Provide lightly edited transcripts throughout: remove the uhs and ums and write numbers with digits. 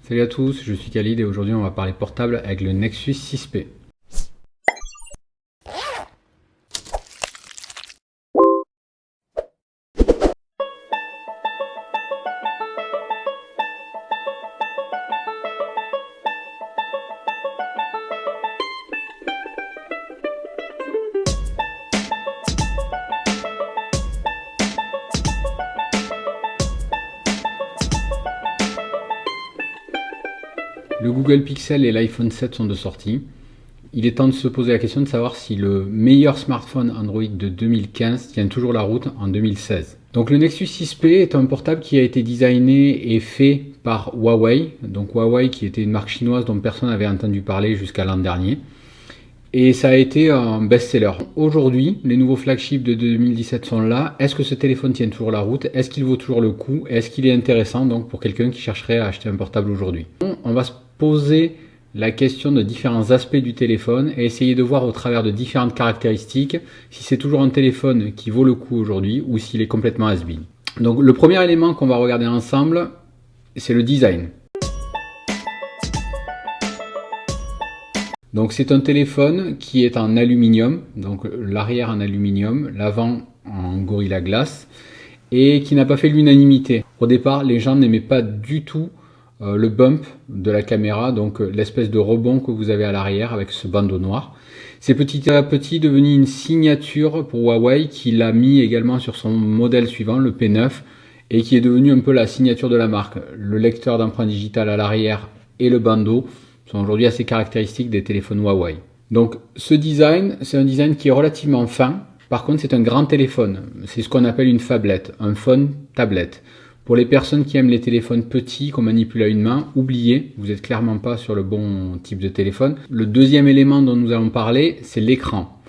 Salut à tous, je suis Khalid et aujourd'hui on va parler portable avec le Nexus 6P. Le Google Pixel et l'iPhone 7 sont de sortie. Il est temps de se poser la question de savoir si le meilleur smartphone Android de 2015 tient toujours la route en 2016. Donc le Nexus 6P est un portable qui a été designé et fait par Huawei. Donc Huawei qui était une marque chinoise dont personne n'avait entendu parler jusqu'à l'an dernier. Et ça a été un best-seller. Aujourd'hui, les nouveaux flagships de 2017 sont là. Est-ce que ce téléphone tient toujours la route? Est-ce qu'il vaut toujours le coup? Est-ce qu'il est intéressant donc pour quelqu'un qui chercherait à acheter un portable aujourd'hui? On va se poser la question de différents aspects du téléphone et essayer de voir au travers de différentes caractéristiques si c'est toujours un téléphone qui vaut le coup aujourd'hui ou s'il est complètement has-been. Donc le premier élément qu'on va regarder ensemble, c'est le design. Donc c'est un téléphone qui est en aluminium, donc l'arrière en aluminium, l'avant en Gorilla Glass, et qui n'a pas fait l'unanimité. Au départ, les gens n'aimaient pas du tout le bump de la caméra, donc l'espèce de rebond que vous avez à l'arrière avec ce bandeau noir. C'est petit à petit devenu une signature pour Huawei qui l'a mis également sur son modèle suivant, le P9, et qui est devenu un peu la signature de la marque. Le lecteur d'empreinte digitale à l'arrière et le bandeau sont aujourd'hui assez caractéristiques des téléphones Huawei. Donc ce design, c'est un design qui est relativement fin. Par contre, c'est un grand téléphone. C'est ce qu'on appelle une phablette, un phone tablette. Pour les personnes qui aiment les téléphones petits qu'on manipule à une main, oubliez, vous n'êtes clairement pas sur le bon type de téléphone. Le deuxième élément dont nous allons parler, c'est l'écran.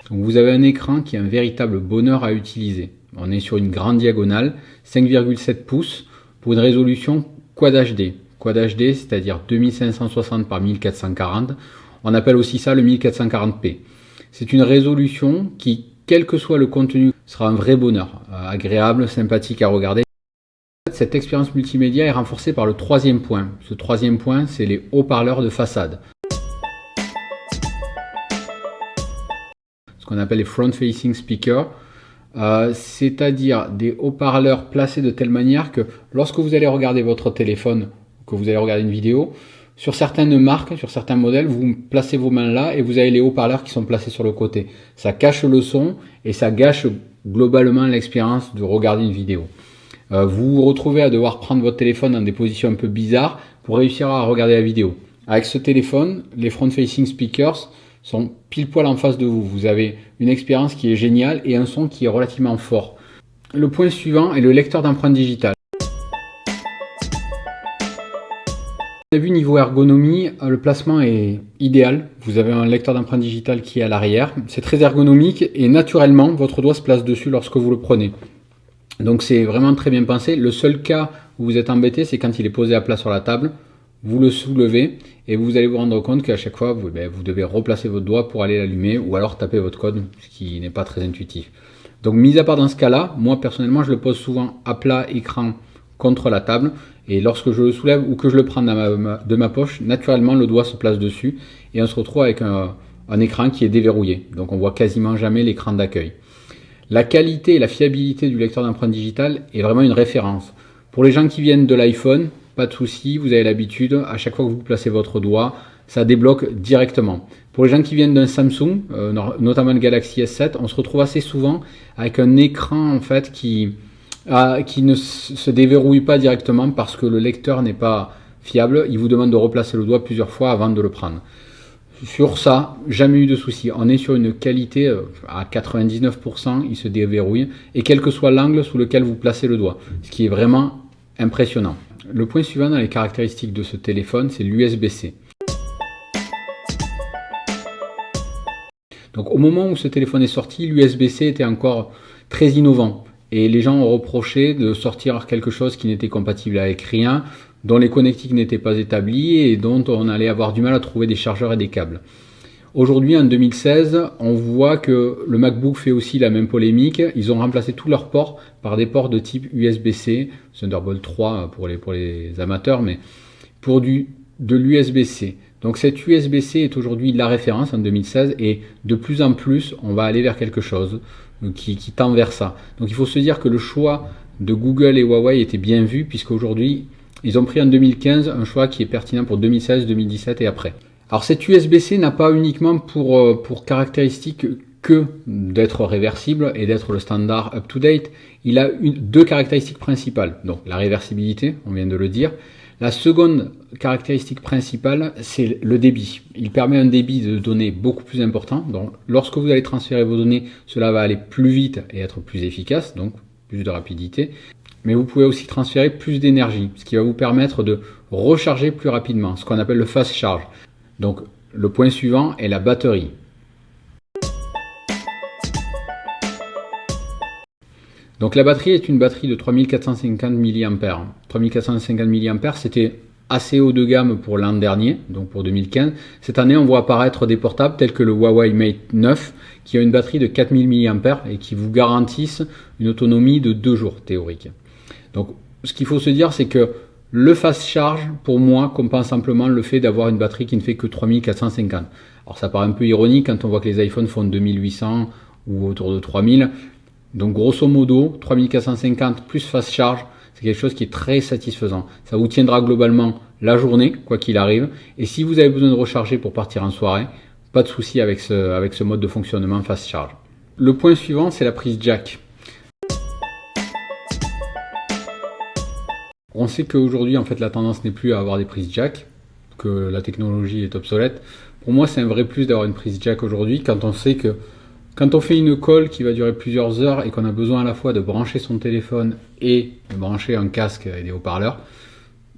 Donc vous avez un écran qui est un véritable bonheur à utiliser. On est sur une grande diagonale, 5,7 pouces, pour une résolution Quad HD. Quad HD, c'est-à-dire 2560 par 1440. On appelle aussi ça le 1440p. C'est une résolution qui, quel que soit le contenu, sera un vrai bonheur, agréable, sympathique à regarder. Cette expérience multimédia est renforcée par le troisième point. Ce troisième point, c'est les haut-parleurs de façade. Ce qu'on appelle les front-facing speakers. C'est-à-dire des haut-parleurs placés de telle manière que lorsque vous allez regarder votre téléphone, que vous allez regarder une vidéo, sur certaines marques, sur certains modèles, vous placez vos mains là et vous avez les haut-parleurs qui sont placés sur le côté. Ça cache le son et ça gâche globalement l'expérience de regarder une vidéo. Vous vous retrouvez à devoir prendre votre téléphone dans des positions un peu bizarres pour réussir à regarder la vidéo. Avec ce téléphone, les front-facing speakers sont pile poil en face de vous. Vous avez une expérience qui est géniale et un son qui est relativement fort. Le point suivant est le lecteur d'empreintes digitales. On a vu niveau ergonomie, le placement est idéal. Vous avez un lecteur d'empreintes digitales qui est à l'arrière. C'est très ergonomique et naturellement, votre doigt se place dessus lorsque vous le prenez. Donc c'est vraiment très bien pensé. Le seul cas où vous êtes embêté, c'est quand il est posé à plat sur la table. Vous le soulevez et vous allez vous rendre compte qu'à chaque fois, vous devez replacer votre doigt pour aller l'allumer ou alors taper votre code, ce qui n'est pas très intuitif. Donc, mis à part dans ce cas-là, moi personnellement, je le pose souvent à plat écran contre la table et lorsque je le soulève ou que je le prends de ma poche, naturellement, le doigt se place dessus et on se retrouve avec un écran qui est déverrouillé. Donc, on voit quasiment jamais l'écran d'accueil. La qualité et la fiabilité du lecteur d'empreintes digitales est vraiment une référence. Pour les gens qui viennent de l'iPhone, pas de souci, vous avez l'habitude, à chaque fois que vous placez votre doigt, ça débloque directement. Pour les gens qui viennent d'un Samsung, notamment le Galaxy S7, on se retrouve assez souvent avec un écran en fait qui ne se déverrouille pas directement parce que le lecteur n'est pas fiable. Il vous demande de replacer le doigt plusieurs fois avant de le prendre. Sur ça, jamais eu de souci. On est sur une qualité à 99%, il se déverrouille, et quel que soit l'angle sous lequel vous placez le doigt, ce qui est vraiment impressionnant. Le point suivant dans les caractéristiques de ce téléphone, c'est l'USB-C. Donc au moment où ce téléphone est sorti, l'USB-C était encore très innovant. Et les gens ont reproché de sortir quelque chose qui n'était compatible avec rien, dont les connectiques n'étaient pas établis et dont on allait avoir du mal à trouver des chargeurs et des câbles. Aujourd'hui, en 2016, on voit que le MacBook fait aussi la même polémique. Ils ont remplacé tous leurs ports par des ports de type USB-C, Thunderbolt 3 pour les amateurs, mais pour de l'USB-C. Donc cet USB-C est aujourd'hui la référence en 2016 et de plus en plus, on va aller vers quelque chose qui tend vers ça. Donc il faut se dire que le choix de Google et Huawei était bien vu puisqu'aujourd'hui, ils ont pris en 2015 un choix qui est pertinent pour 2016, 2017 et après. Alors cet USB-C n'a pas uniquement pour caractéristique que d'être réversible et d'être le standard up-to-date. Il a deux caractéristiques principales. Donc la réversibilité, on vient de le dire. La seconde caractéristique principale, c'est le débit. Il permet un débit de données beaucoup plus important. Donc lorsque vous allez transférer vos données, cela va aller plus vite et être plus efficace, donc plus de rapidité. Mais vous pouvez aussi transférer plus d'énergie, ce qui va vous permettre de recharger plus rapidement, ce qu'on appelle le fast charge. Donc le point suivant est la batterie. Donc la batterie est une batterie de 3450 mAh. 3450 mAh, c'était assez haut de gamme pour l'an dernier, donc pour 2015. Cette année, on voit apparaître des portables tels que le Huawei Mate 9, qui a une batterie de 4000 mAh et qui vous garantissent une autonomie de 2 jours théorique. Donc ce qu'il faut se dire, c'est que le fast charge, pour moi, compense amplement le fait d'avoir une batterie qui ne fait que 3450. Alors ça paraît un peu ironique quand on voit que les iPhones font 2800 ou autour de 3000. Donc grosso modo, 3450 plus fast charge, c'est quelque chose qui est très satisfaisant. Ça vous tiendra globalement la journée, quoi qu'il arrive. Et si vous avez besoin de recharger pour partir en soirée, pas de souci avec ce mode de fonctionnement fast charge. Le point suivant, c'est la prise jack. On sait qu'aujourd'hui, en fait, la tendance n'est plus à avoir des prises jack, que la technologie est obsolète. Pour moi, c'est un vrai plus d'avoir une prise jack aujourd'hui quand on sait que quand on fait une call qui va durer plusieurs heures et qu'on a besoin à la fois de brancher son téléphone et de brancher un casque et des haut-parleurs,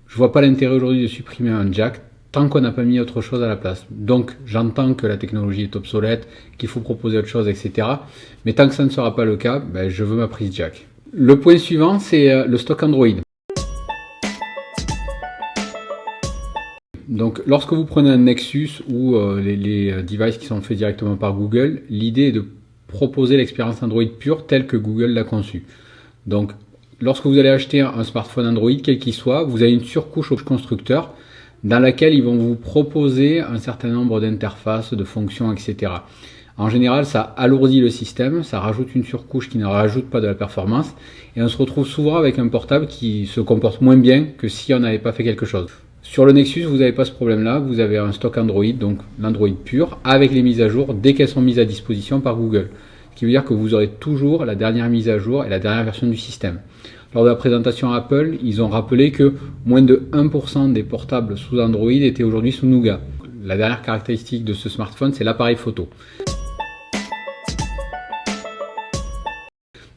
je vois pas l'intérêt aujourd'hui de supprimer un jack tant qu'on n'a pas mis autre chose à la place. Donc j'entends que la technologie est obsolète, qu'il faut proposer autre chose, etc. Mais tant que ça ne sera pas le cas, ben, je veux ma prise jack. Le point suivant, c'est le stock Android. Donc lorsque vous prenez un Nexus ou les devices qui sont faits directement par Google, l'idée est de proposer l'expérience Android pure telle que Google l'a conçue. Donc lorsque vous allez acheter un smartphone Android, quel qu'il soit, vous avez une surcouche au constructeur dans laquelle ils vont vous proposer un certain nombre d'interfaces, de fonctions, etc. En général, ça alourdit le système, ça rajoute une surcouche qui ne rajoute pas de la performance, et on se retrouve souvent avec un portable qui se comporte moins bien que si on n'avait pas fait quelque chose. Sur le Nexus, vous n'avez pas ce problème-là, vous avez un stock Android, donc l'Android pur, avec les mises à jour dès qu'elles sont mises à disposition par Google. Ce qui veut dire que vous aurez toujours la dernière mise à jour et la dernière version du système. Lors de la présentation Apple, ils ont rappelé que moins de 1% des portables sous Android étaient aujourd'hui sous Nougat. La dernière caractéristique de ce smartphone, c'est l'appareil photo.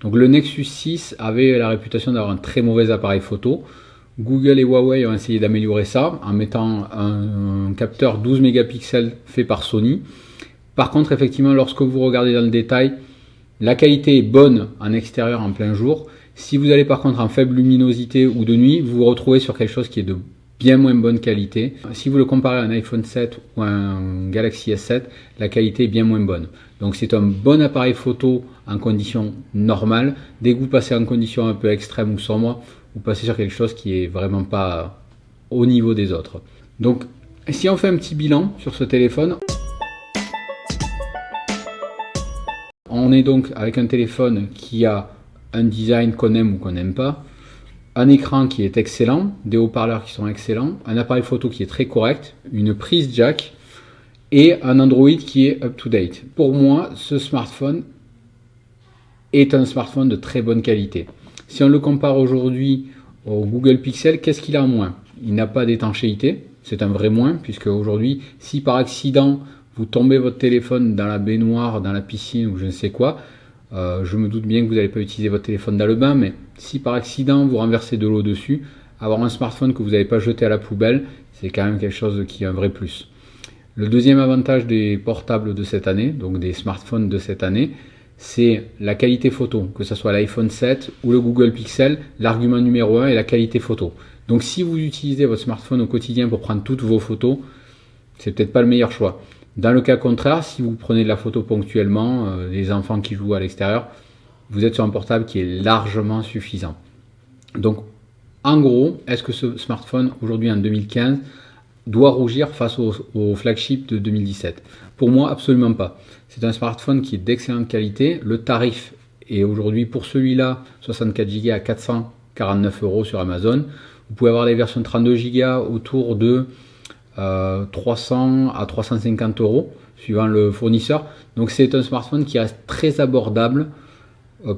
Donc le Nexus 6 avait la réputation d'avoir un très mauvais appareil photo. Google et Huawei ont essayé d'améliorer ça en mettant un capteur 12 mégapixels fait par Sony. Par contre, effectivement, lorsque vous regardez dans le détail, la qualité est bonne en extérieur en plein jour. Si vous allez par contre en faible luminosité ou de nuit, vous vous retrouvez sur quelque chose qui est de bien moins bonne qualité. Si vous le comparez à un iPhone 7 ou à un Galaxy S7, la qualité est bien moins bonne. Donc c'est un bon appareil photo en conditions normales. Dès que vous passez en conditions un peu extrêmes ou sombres, vous passez sur quelque chose qui est vraiment pas au niveau des autres. Donc si on fait un petit bilan sur ce téléphone, on est donc avec un téléphone qui a un design qu'on aime ou qu'on n'aime pas, un écran qui est excellent, des haut-parleurs qui sont excellents, un appareil photo qui est très correct, une prise jack et un Android qui est up-to-date. Pour moi, ce smartphone est un smartphone de très bonne qualité. Si on le compare aujourd'hui au Google Pixel, qu'est-ce qu'il a en moins? Il n'a pas d'étanchéité, c'est un vrai moins, puisque aujourd'hui, si par accident vous tombez votre téléphone dans la baignoire, dans la piscine ou je ne sais quoi, je me doute bien que vous n'allez pas utiliser votre téléphone dans le bain, mais si par accident vous renversez de l'eau dessus, avoir un smartphone que vous n'avez pas jeté à la poubelle, c'est quand même quelque chose qui est un vrai plus. Le deuxième avantage des portables de cette année, donc des smartphones de cette année, c'est la qualité photo, que ce soit l'iPhone 7 ou le Google Pixel. L'argument numéro 1 est la qualité photo. Donc si vous utilisez votre smartphone au quotidien pour prendre toutes vos photos, c'est peut-être pas le meilleur choix. Dans le cas contraire, si vous prenez de la photo ponctuellement, des enfants qui jouent à l'extérieur, vous êtes sur un portable qui est largement suffisant. Donc, en gros, est-ce que ce smartphone, aujourd'hui en 2015, doit rougir face au flagship de 2017? Pour moi, absolument pas. C'est un smartphone qui est d'excellente qualité. Le tarif est aujourd'hui pour celui-là, 64 Go à 449 € sur Amazon. Vous pouvez avoir des versions 32 Go autour de 300 à 350 € suivant le fournisseur. Donc c'est un smartphone qui reste très abordable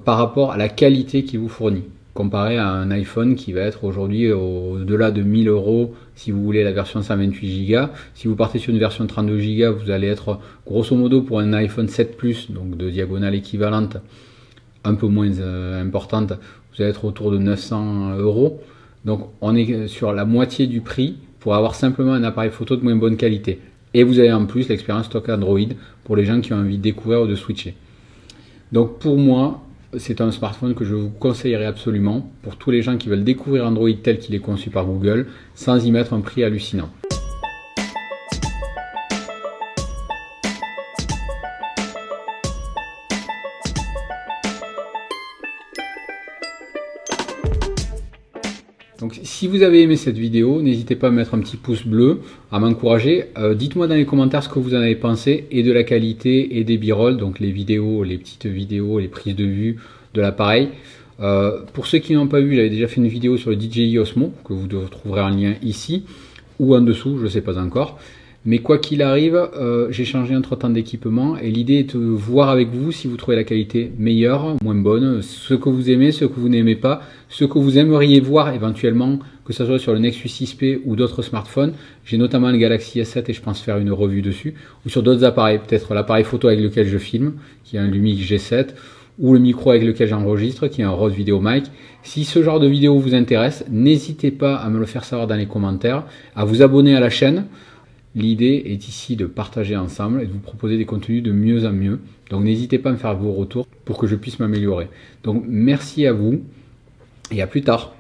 par rapport à la qualité qu'il vous fournit, comparé à un iPhone qui va être aujourd'hui au-delà de 1000 € si vous voulez la version 128 Go. Si vous partez sur une version 32 Go, vous allez être grosso modo pour un iPhone 7 Plus, donc de diagonale équivalente, un peu moins importante, vous allez être autour de 900 €. Donc on est sur la moitié du prix pour avoir simplement un appareil photo de moins bonne qualité. Et vous avez en plus l'expérience stock Android pour les gens qui ont envie de découvrir ou de switcher. Donc pour moi, c'est un smartphone que je vous conseillerais absolument pour tous les gens qui veulent découvrir Android tel qu'il est conçu par Google sans y mettre un prix hallucinant. Donc si vous avez aimé cette vidéo, n'hésitez pas à mettre un petit pouce bleu, à m'encourager. Dites-moi dans les commentaires ce que vous en avez pensé et de la qualité et des b-roll, donc les vidéos, les petites vidéos, les prises de vue de l'appareil. Pour ceux qui n'ont pas vu, j'avais déjà fait une vidéo sur le DJI Osmo, que vous trouverez en lien ici ou en dessous, je ne sais pas encore. Mais quoi qu'il arrive, j'ai changé entre-temps d'équipement et l'idée est de voir avec vous si vous trouvez la qualité meilleure, moins bonne, ce que vous aimez, ce que vous n'aimez pas, ce que vous aimeriez voir éventuellement, que ce soit sur le Nexus 6P ou d'autres smartphones. J'ai notamment le Galaxy S7 et je pense faire une revue dessus, ou sur d'autres appareils, peut-être l'appareil photo avec lequel je filme, qui est un Lumix G7, ou le micro avec lequel j'enregistre, qui est un Rode VideoMic. Si ce genre de vidéo vous intéresse, n'hésitez pas à me le faire savoir dans les commentaires, à vous abonner à la chaîne. L'idée est ici de partager ensemble et de vous proposer des contenus de mieux en mieux. Donc n'hésitez pas à me faire vos retours pour que je puisse m'améliorer. Donc merci à vous et à plus tard.